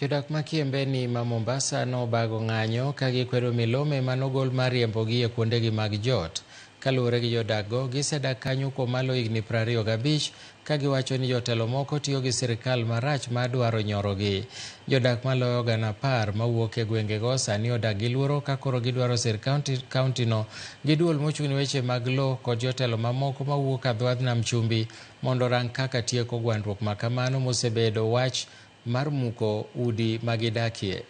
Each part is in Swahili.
Jodak ma Kiembeni ma Mombasa nobago ng'anyo ka gikwedo milome manogol mar riembogi e kuondegi mag jot. Kaluwore gi jodakgo, gisedak kanyo kuom malo higni 25 ka giwacho ni jotelo moko tiyo gi sirkal marach ma dwaro nyorogi. Jodak maloyo 10,000 mawuok e gwengego sani odak gi luoro ka koro gidwaro kaunti-no gi duol mochung' ne weche mag lowo kod jotelo mamoko mawuok adhuath nam chumbi mondo rang kaka tieko gwandruok ma kamano mosebedo wach mar muko udi magidakie.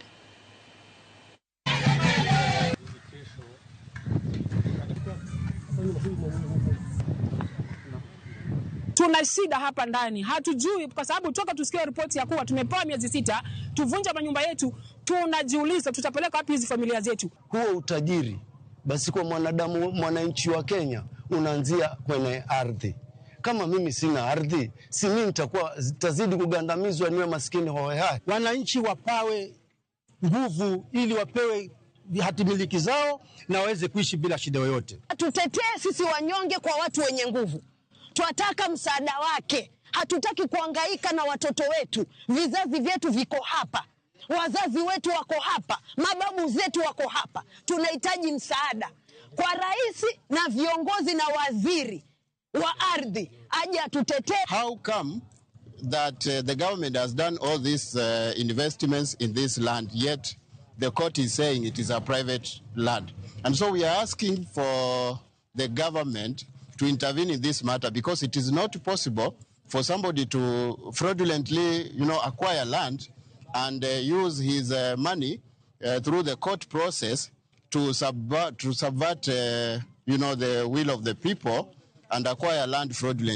Tuna shida hapa ndani, hatujui kwa sababu toka tusikie ripoti ya kuwa tumepewa miezi 6 tuvunja manyumba yetu, tunajiuliza tutapeleka wapi hizi familia zetu. Huo utajiri basi kwa mwanadamu, mwananchi wa Kenya unaanzia kwenye ardhi. Kama mimi sina ardhi, si mimi nitazidi kugandamizwa niwe maskini hohehahe. Wananchi wapawe nguvu ili wapewe hatimiliki zao na waweze kuishi bila shida yoyote. Tutetee sisi wanyonge kwa watu wenye nguvu. Tunataka msaada wake. Hatutaki kuhangaika na watoto wetu. Vizazi vyetu viko hapa. Wazazi wetu wako hapa. Mababu zetu wako hapa. Tunahitaji msaada kwa rais na viongozi na waziri wa ardhi aje atutetee. How come that the government has done all these investments in this land, yet the court is saying it is a private land? And so we are asking for the government to intervene in this matter, because it is not possible for somebody to fraudulently, acquire land and use his money through the court process to subvert the will of the people and acquire land fraudulently.